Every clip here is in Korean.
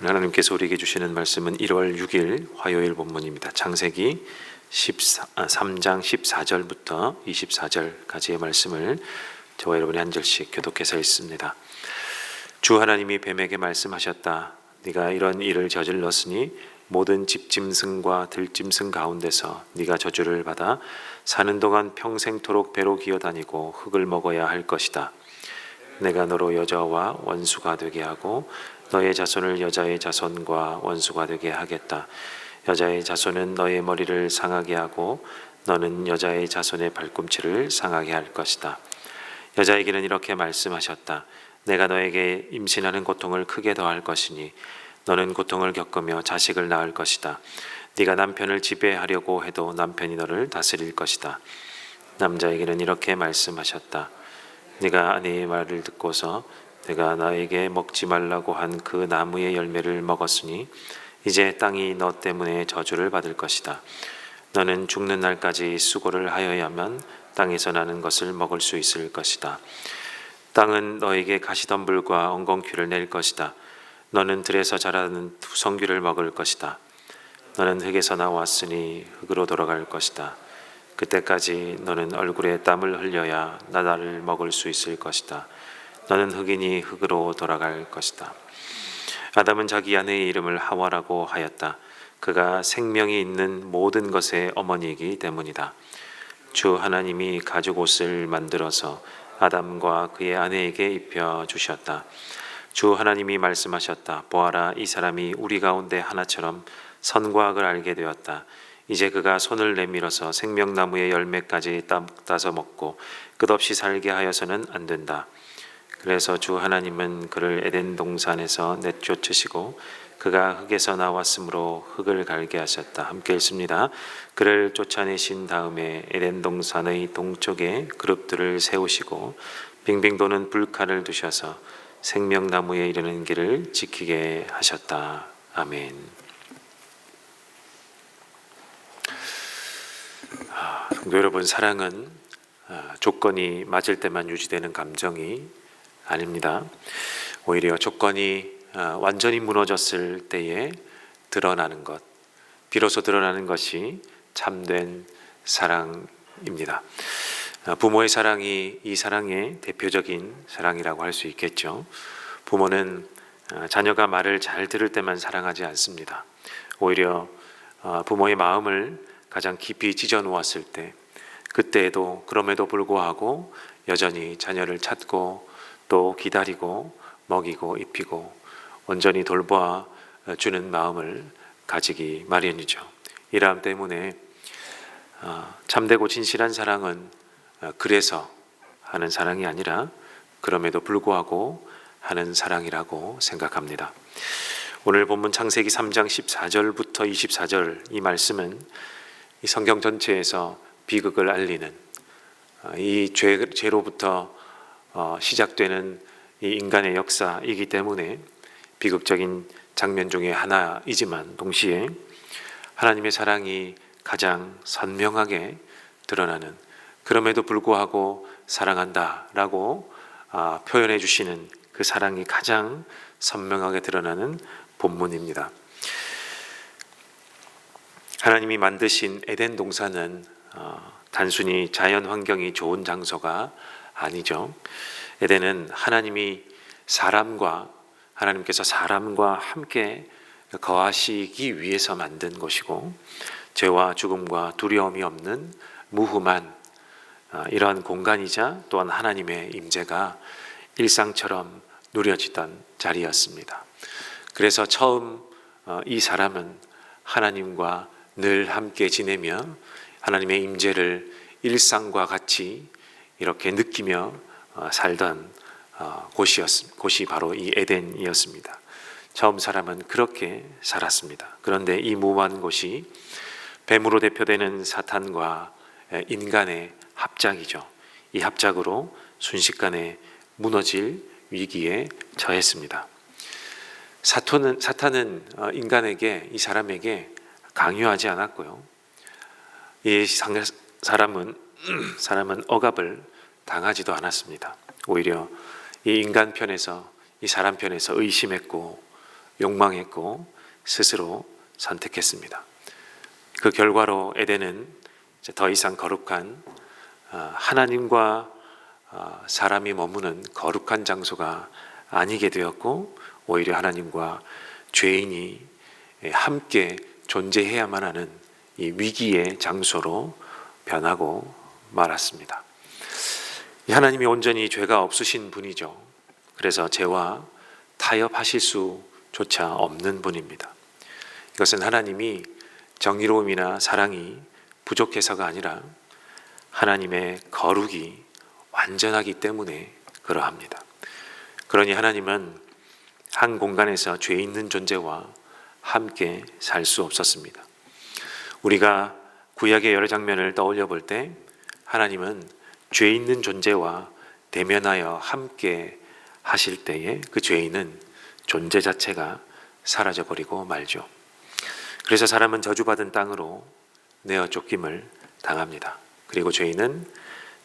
하나님께서 우리에게 주시는 말씀은 1월 6일 화요일 본문입니다. 창세기 3장 14절부터 24절까지의 말씀을 저와 여러분이 한 절씩 교독해서 읽습니다. 주 하나님이 뱀에게 말씀하셨다. 네가 이런 일을 저질렀으니 모든 집짐승과 들짐승 가운데서 네가 저주를 받아 사는 동안 평생토록 배로 기어다니고 흙을 먹어야 할 것이다. 내가 너로 여자와 원수가 되게 하고 너의 자손을 여자의 자손과 원수가 되게 하겠다. 여자의 자손은 너의 머리를 상하게 하고 너는 여자의 자손의 발꿈치를 상하게 할 것이다. 여자에게는 이렇게 말씀하셨다. 내가 너에게 임신하는 고통을 크게 더할 것이니 너는 고통을 겪으며 자식을 낳을 것이다. 네가 남편을 지배하려고 해도 남편이 너를 다스릴 것이다. 남자에게는 이렇게 말씀하셨다. 네가 아내의 말을 듣고서 내가 나에게 먹지 말라고 한 그 나무의 열매를 먹었으니 이제 땅이 너 때문에 저주를 받을 것이다. 너는 죽는 날까지 수고를 하여야만 땅에서 나는 것을 먹을 수 있을 것이다. 땅은 너에게 가시덤불과 엉겅퀴를 낼 것이다. 너는 들에서 자라는 두성귀를 먹을 것이다. 너는 흙에서 나왔으니 흙으로 돌아갈 것이다. 그때까지 너는 얼굴에 땀을 흘려야 나다를 먹을 수 있을 것이다. 너는 흙이니 흙으로 돌아갈 것이다. 아담은 자기 아내의 이름을 하와라고 하였다. 그가 생명이 있는 모든 것의 어머니이기 때문이다. 주 하나님이 가죽 옷을 만들어서 아담과 그의 아내에게 입혀 주셨다. 주 하나님이 말씀하셨다. 보아라, 이 사람이 우리 가운데 하나처럼 선과 악을 알게 되었다. 이제 그가 손을 내밀어서 생명나무의 열매까지 따서 먹고 끝없이 살게 하여서는 안 된다. 그래서 주 하나님은 그를 에덴 동산에서 내쫓으시고 그가 흙에서 나왔으므로 흙을 갈게 하셨다. 함께 읽습니다. 그를 쫓아내신 다음에 에덴 동산의 동쪽에 그룹들을 세우시고 빙빙 도는 불칼을 두셔서 생명나무에 이르는 길을 지키게 하셨다. 아멘. 성도 여러분, 사랑은 조건이 맞을 때만 유지되는 감정이 아닙니다. 오히려 조건이 완전히 무너졌을 때에 드러나는 것, 비로소 드러나는 것이 참된 사랑입니다. 부모의 사랑이 이 사랑의 대표적인 사랑이라고 할 수 있겠죠. 부모는 자녀가 말을 잘 들을 때만 사랑하지 않습니다. 오히려 부모의 마음을 가장 깊이 찢어 놓았을 때, 그때에도 그럼에도 불구하고 여전히 자녀를 찾고 또 기다리고 먹이고 입히고 온전히 돌보아 주는 마음을 가지기 마련이죠. 이러함 때문에 참되고 진실한 사랑은 그래서 하는 사랑이 아니라 그럼에도 불구하고 하는 사랑이라고 생각합니다. 오늘 본문 창세기 3장 14절부터 24절 이 말씀은 이 성경 전체에서 비극을 알리는 이 죄로부터 시작되는 이 인간의 역사이기 때문에 비극적인 장면 중에 하나이지만 동시에 하나님의 사랑이 가장 선명하게 드러나는, 그럼에도 불구하고 사랑한다라고 표현해 주시는 그 사랑이 가장 선명하게 드러나는 본문입니다. 하나님이 만드신 에덴 동산은 단순히 자연 환경이 좋은 장소가 아니죠. 에덴은 하나님께서 사람과 함께 거하시기 위해서 만든 곳이고, 죄와 죽음과 두려움이 없는 무흠한 이러한 공간이자 또한 하나님의 임재가 일상처럼 누려지던 자리였습니다. 그래서 처음 이 사람은 하나님과 늘 함께 지내며 하나님의 임재를 일상과 같이 이렇게 느끼며 살던 곳이 바로 이 에덴이었습니다. 처음 사람은 그렇게 살았습니다. 그런데 이 무모한 곳이 뱀으로 대표되는 사탄과 인간의 합작이죠. 이 합작으로 순식간에 무너질 위기에 처했습니다. 사탄은 인간에게, 이 사람에게 강요하지 않았고요. 이 사람은 억압을 당하지도 않았습니다. 오히려 이 인간 편에서, 이 사람 편에서 의심했고 욕망했고 스스로 선택했습니다. 그 결과로 에덴은 이제 더 이상 거룩한 하나님과 사람이 머무는 거룩한 장소가 아니게 되었고, 오히려 하나님과 죄인이 함께 존재해야만 하는 이 위기의 장소로 변하고 말았습니다. 하나님이 온전히 죄가 없으신 분이죠. 그래서 죄와 타협하실 수조차 없는 분입니다. 이것은 하나님이 정의로움이나 사랑이 부족해서가 아니라 하나님의 거룩이 완전하기 때문에 그러합니다. 그러니 하나님은 한 공간에서 죄 있는 존재와 함께 살 수 없었습니다. 우리가 구약의 여러 장면을 떠올려 볼 때 하나님은 죄 있는 존재와 대면하여 함께 하실 때에 그 죄인은 존재 자체가 사라져버리고 말죠. 그래서 사람은 저주받은 땅으로 내어 쫓김을 당합니다. 그리고 죄인은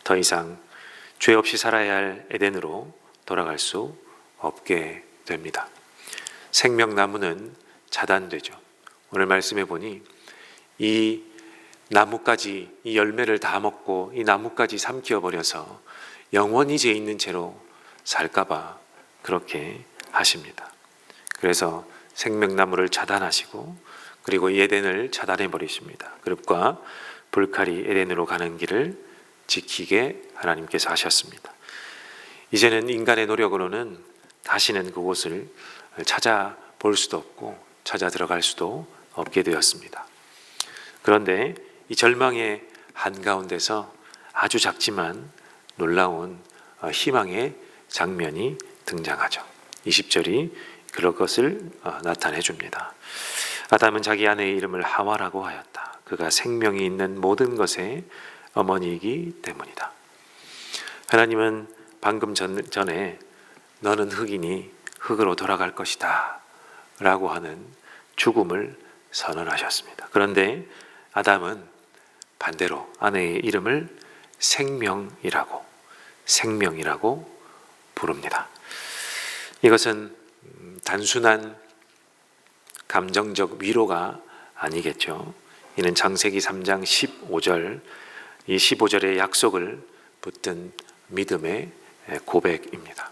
더 이상 죄 없이 살아야 할 에덴으로 돌아갈 수 없게 됩니다. 생명나무는 차단되죠. 오늘 말씀해 보니 이 나무까지, 이 열매를 다 먹고 이 나무까지 삼켜버려서 영원히 죄 있는 채로 살까봐 그렇게 하십니다. 그래서 생명나무를 차단하시고 그리고 이 에덴을 차단해 버리십니다. 그릇과 불칼이 에덴으로 가는 길을 지키게 하나님께서 하셨습니다. 이제는 인간의 노력으로는 다시는 그곳을 찾아볼 수도 없고 찾아 들어갈 수도 없게 되었습니다. 그런데 이 절망의 한가운데서 아주 작지만 놀라운 희망의 장면이 등장하죠. 20절이 그럴 것을 나타내 줍니다. 아담은 자기 아내의 이름을 하와라고 하였다. 그가 생명이 있는 모든 것의 어머니이기 때문이다. 하나님은 방금 전에 너는 흙이니 흙으로 돌아갈 것이다 라고 하는 죽음을 선언하셨습니다. 그런데 아담은 반대로 아내의 이름을 생명이라고 부릅니다. 이것은 단순한 감정적 위로가 아니겠죠. 이는 창세기 3장 15절, 이 15절의 약속을 붙든 믿음의 고백입니다.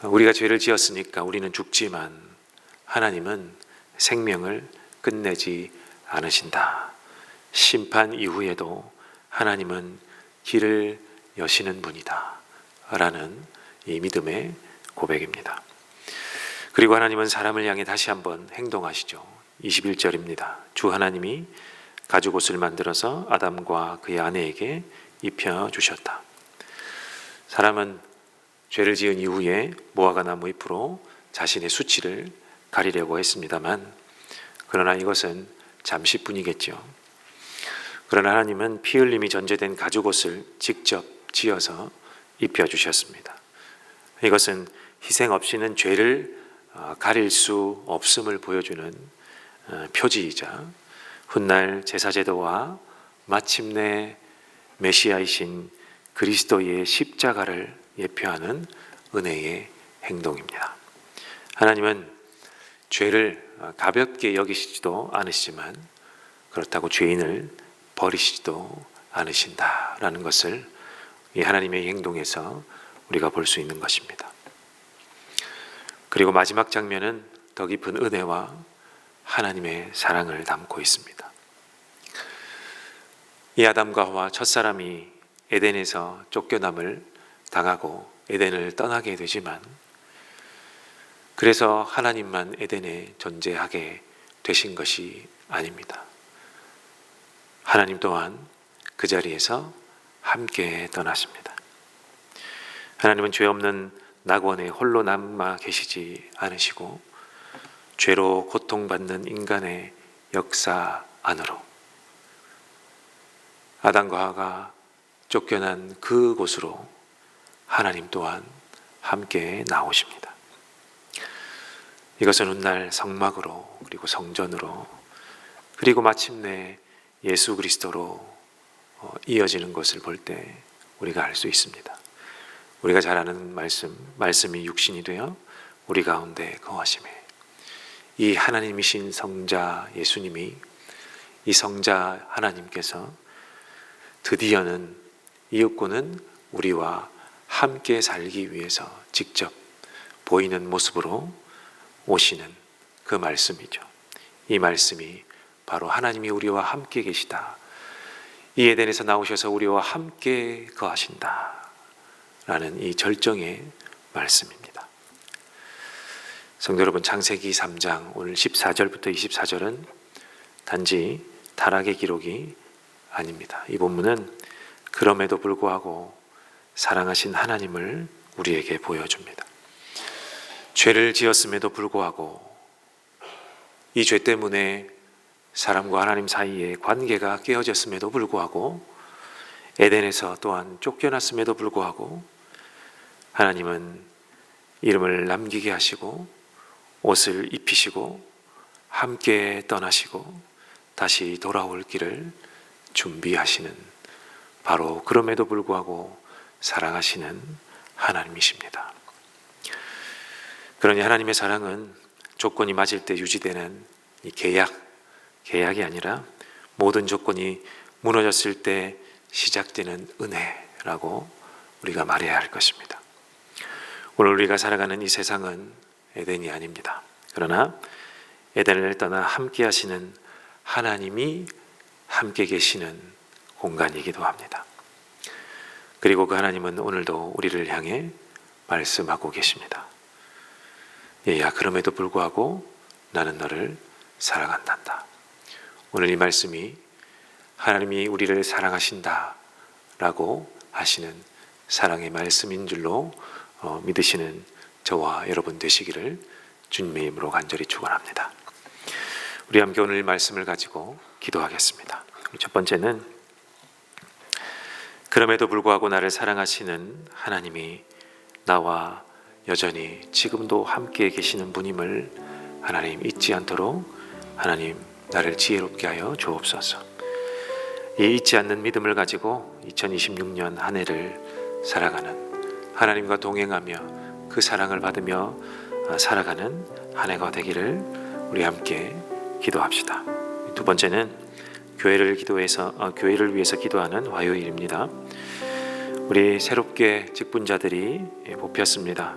우리가 죄를 지었으니까 우리는 죽지만 하나님은 생명을 끝내지 않으신다. 심판 이후에도 하나님은 길을 여시는 분이다 라는 이 믿음의 고백입니다. 그리고 하나님은 사람을 향해 다시 한번 행동하시죠. 21절입니다. 주 하나님이 가죽옷을 만들어서 아담과 그의 아내에게 입혀주셨다. 사람은 죄를 지은 이후에 무화과 나무 잎으로 자신의 수치를 가리려고 했습니다만, 그러나 이것은 잠시뿐이겠죠. 그러나 하나님은 피 흘림이 전제된 가죽옷을 직접 지어서 입혀주셨습니다. 이것은 희생 없이는 죄를 가릴 수 없음을 보여주는 표지이자 훗날 제사제도와 마침내 메시아이신 그리스도의 십자가를 예표하는 은혜의 행동입니다. 하나님은 죄를 가볍게 여기시지도 않으시지만 그렇다고 죄인을 버리시지도 않으신다라는 것을 이 하나님의 행동에서 우리가 볼 수 있는 것입니다. 그리고 마지막 장면은 더 깊은 은혜와 하나님의 사랑을 담고 있습니다. 이 아담과 하와 첫사람이 에덴에서 쫓겨남을 당하고 에덴을 떠나게 되지만, 그래서 하나님만 에덴에 존재하게 되신 것이 아닙니다. 하나님 또한 그 자리에서 함께 떠나십니다. 하나님은 죄 없는 낙원에 홀로 남아 계시지 않으시고 죄로 고통받는 인간의 역사 안으로 아담과 하와가 쫓겨난 그곳으로 하나님 또한 함께 나오십니다. 이것은 훗날 성막으로, 그리고 성전으로, 그리고 마침내 예수 그리스도로 이어지는 것을 볼 때 우리가 알 수 있습니다. 우리가 잘 아는 말씀이 육신이 되어 우리 가운데 거하심에 이 하나님이신 성자 예수님이, 이 성자 하나님께서 드디어는 이윽고는 우리와 함께 살기 위해서 직접 보이는 모습으로 오시는 그 말씀이죠. 이 말씀이 바로 하나님이 우리와 함께 계시다, 이 에덴에서 나오셔서 우리와 함께 거하신다 라는 이 절정의 말씀입니다. 성도 여러분, 창세기 3장 오늘 14절부터 24절은 단지 타락의 기록이 아닙니다. 이 본문은 그럼에도 불구하고 사랑하신 하나님을 우리에게 보여줍니다. 죄를 지었음에도 불구하고 이 죄 때문에 사람과 하나님 사이의 관계가 깨어졌음에도 불구하고, 에덴에서 또한 쫓겨났음에도 불구하고 하나님은 이름을 남기게 하시고 옷을 입히시고 함께 떠나시고 다시 돌아올 길을 준비하시는, 바로 그럼에도 불구하고 사랑하시는 하나님이십니다. 그러니 하나님의 사랑은 조건이 맞을 때 유지되는 이 계약이 아니라 모든 조건이 무너졌을 때 시작되는 은혜라고 우리가 말해야 할 것입니다. 오늘 우리가 살아가는 이 세상은 에덴이 아닙니다. 그러나 에덴을 떠나 함께 하시는 하나님이 함께 계시는 공간이기도 합니다. 그리고 그 하나님은 오늘도 우리를 향해 말씀하고 계십니다. 얘야, 그럼에도 불구하고 나는 너를 사랑한단다. 오늘 이 말씀이 하나님이 우리를 사랑하신다 라고 하시는 사랑의 말씀인 줄로 믿으시는 저와 여러분 되시기를 주님의 이름으로 간절히 축원합니다. 우리 함께 오늘 말씀을 가지고 기도하겠습니다. 첫 번째는, 그럼에도 불구하고 나를 사랑하시는 하나님이 나와 여전히 지금도 함께 계시는 분임을 하나님 잊지 않도록 하나님 나를 지혜롭게 하여 주옵소서. 이 잊지 않는 믿음을 가지고 2026년 한 해를 살아가는, 하나님과 동행하며 그 사랑을 받으며 살아가는 한 해가 되기를 우리 함께 기도합시다. 두 번째는 교회를 위해서 기도하는 화요일입니다. 우리 새롭게 직분자들이 뽑혔습니다.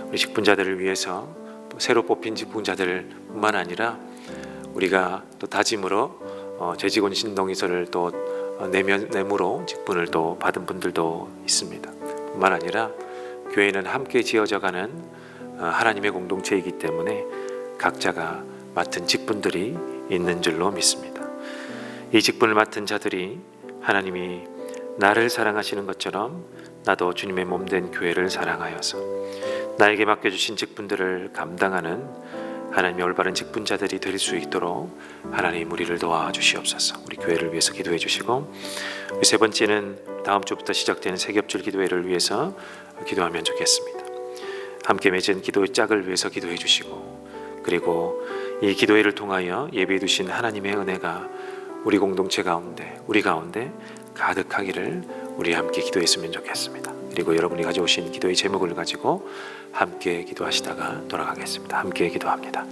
우리 직분자들을 위해서, 또 새로 뽑힌 직분자들뿐만 아니라 우리가 또 다짐으로 재직원 신동의서를 또 내무로 직분을 또 받은 분들도 있습니다. 뿐만 아니라 교회는 함께 지어져가는 하나님의 공동체이기 때문에 각자가 맡은 직분들이 있는 줄로 믿습니다. 이 직분을 맡은 자들이 하나님이 나를 사랑하시는 것처럼 나도 주님의 몸된 교회를 사랑하여서 나에게 맡겨주신 직분들을 감당하는 하나님의 올바른 직분자들이 될 수 있도록 하나님 우리를 도와주시옵소서. 우리 교회를 위해서 기도해 주시고, 세 번째는 다음 주부터 시작되는 세겹줄 기도회를 위해서 기도하면 좋겠습니다. 함께 맺은 기도의 짝을 위해서 기도해 주시고, 그리고 이 기도회를 통하여 예비해 두신 하나님의 은혜가 우리 공동체 가운데, 우리 가운데 가득하기를 우리 함께 기도했으면 좋겠습니다. 그리고 여러분이 가져오신 기도의 제목을 가지고 함께 기도하시다가 돌아가겠습니다. 함께 기도합니다.